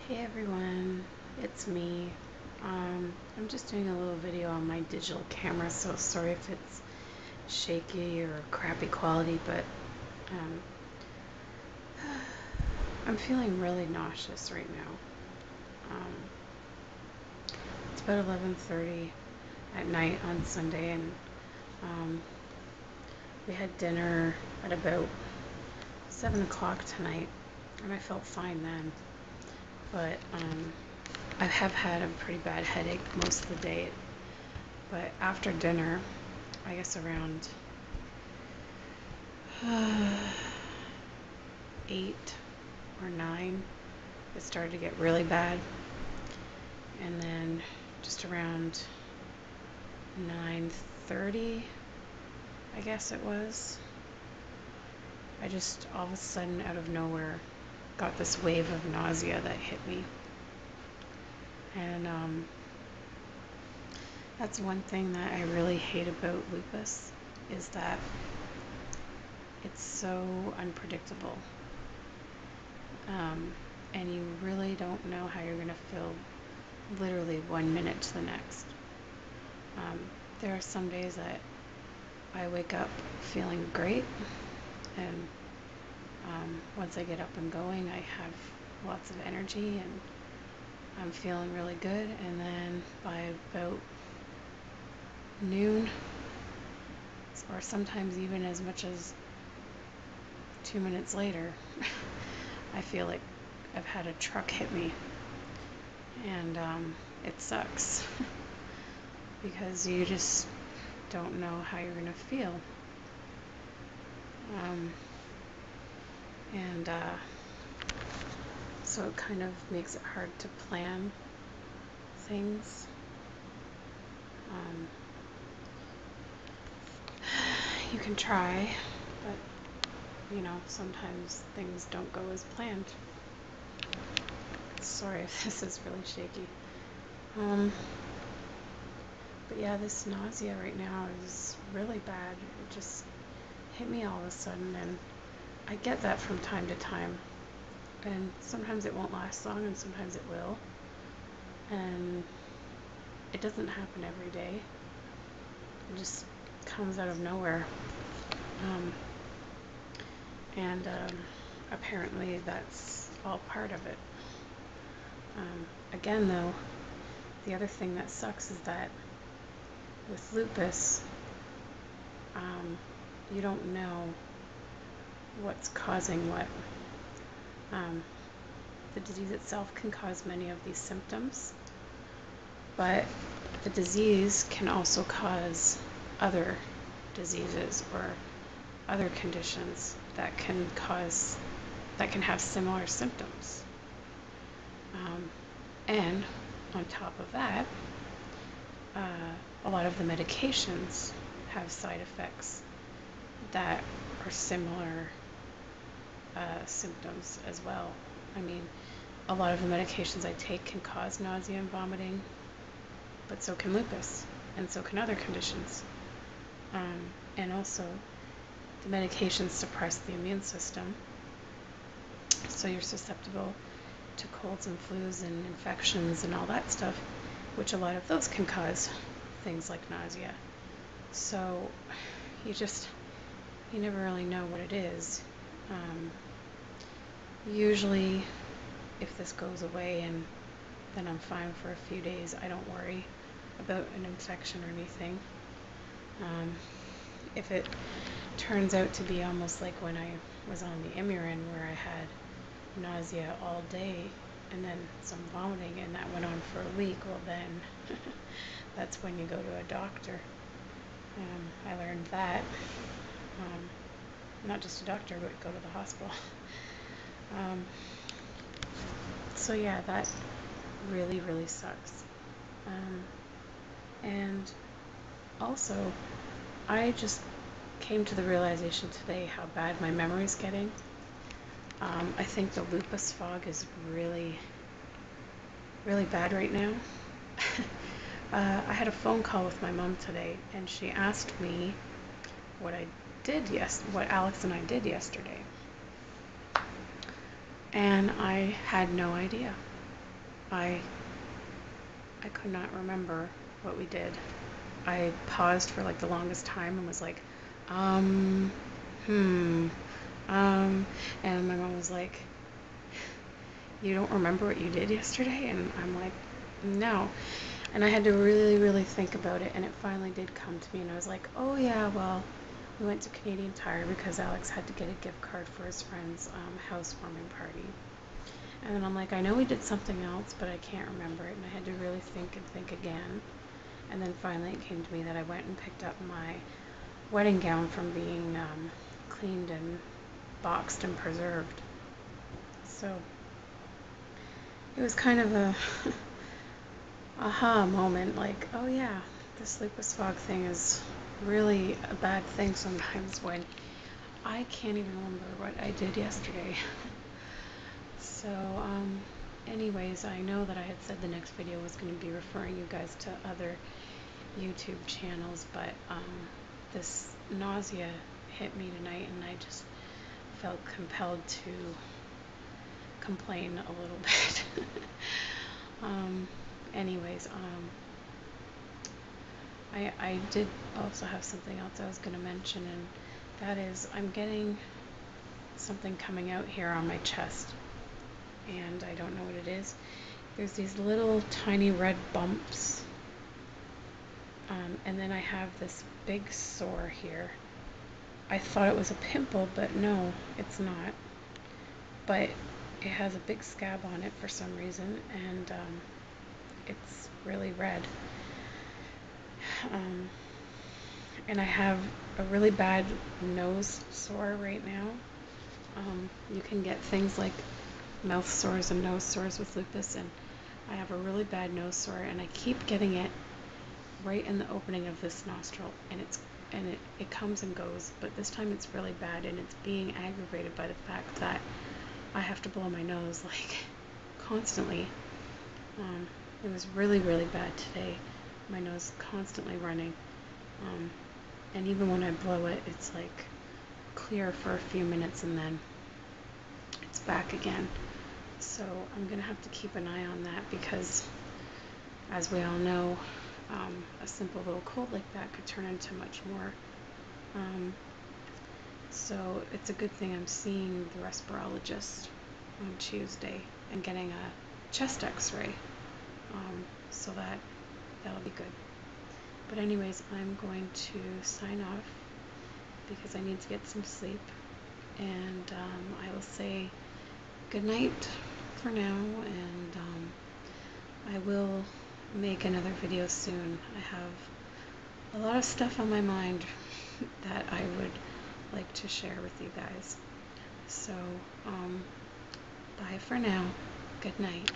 Hey everyone, it's me. I'm just doing a little video on my digital camera, so sorry if it's shaky or crappy quality, but um, I'm feeling really nauseous right now. It's about 11:30 at night on Sunday, and um, we had dinner at about 7 o'clock tonight, and I felt fine then, but I have had a pretty bad headache most of the day. But after dinner, I guess around 8 or 9, it started to get really bad. And then just around 9:30, I guess it was, I just all of a sudden out of nowhere got this wave of nausea that hit me. And that's one thing that I really hate about lupus, is that it's so unpredictable. And you really don't know how you're going to feel literally 1 minute to the next. There are some days that I wake up feeling great, and once I get up and going, I have lots of energy and I'm feeling really good, and then by about noon, or sometimes even as much as 2 minutes later, I feel like I've had a truck hit me, and it sucks because you just don't know how you're gonna feel. And so it kind of makes it hard to plan things. You can try, but sometimes things don't go as planned. Sorry if this is really shaky. But yeah, this nausea right now is really bad. It just hit me all of a sudden, and I get that from time to time. And sometimes it won't last long, and sometimes it will. And it doesn't happen every day. It just comes out of nowhere. And apparently that's all part of it. Again, though, the other thing that sucks is that with lupus, you don't know what's causing what. The disease itself can cause many of these symptoms, but the disease can also cause other diseases or other conditions that can have similar symptoms. And on top of that, a lot of the medications have side effects that are similar symptoms as well. I mean, a lot of the medications I take can cause nausea and vomiting, but so can lupus, and so can other conditions. And also, the medications suppress the immune system, so you're susceptible to colds and flus and infections and all that stuff, which a lot of those can cause things like nausea. So you never really know what it is. Usually, if this goes away and then I'm fine for a few days, I don't worry about an infection or anything. If it turns out to be almost like when I was on the Imurin, where I had nausea all day and then some vomiting, and that went on for a week, well then that's when you go to a doctor. I learned that. Not just a doctor, but go to the hospital. So yeah, that really, really sucks. And also, I just came to the realization today how bad my memory's getting. I think the lupus fog is really, really bad right now. I had a phone call with my mom today, and she asked me what Alex and I did yesterday. And I had no idea. I could not remember what we did. I paused for like the longest time and was like, um, hmm, and my mom was like, you don't remember what you did yesterday? And I'm like, no. And I had to really, really think about it, and it finally did come to me, and I was like, oh yeah, well, we went to Canadian Tire because Alex had to get a gift card for his friend's housewarming party. And then I'm like, I know we did something else, but I can't remember it, and I had to really think and think again. And then finally it came to me that I went and picked up my wedding gown from being cleaned and boxed and preserved. So it was kind of a aha moment, like, oh yeah, this lupus fog thing is really a bad thing sometimes when I can't even remember what I did yesterday. So, anyways, I know that I had said the next video was going to be referring you guys to other YouTube channels, but this nausea hit me tonight, and I just felt compelled to complain a little bit. Anyways, I did also have something else I was going to mention, and that is I'm getting something coming out here on my chest, and I don't know what it is. There's these little tiny red bumps, and then I have this big sore here. I thought it was a pimple, but no, it's not. But it has a big scab on it for some reason, and it's really red. And I have a really bad nose sore right now. You can get things like mouth sores and nose sores with lupus, and I have a really bad nose sore, and I keep getting it right in the opening of this nostril, and it comes and goes, but this time it's really bad, and it's being aggravated by the fact that I have to blow my nose like constantly. It was really, really bad today. My nose is constantly running, and even when I blow it, it's like clear for a few minutes and then it's back again. So I'm gonna have to keep an eye on that, because as we all know, a simple little cold like that could turn into much more. So it's a good thing I'm seeing the respirologist on Tuesday and getting a chest x-ray, so that'll be good. But anyways, I'm going to sign off because I need to get some sleep, and I will say good night for now, and I will make another video soon. I have a lot of stuff on my mind that I would like to share with you guys. So, bye for now. Good night.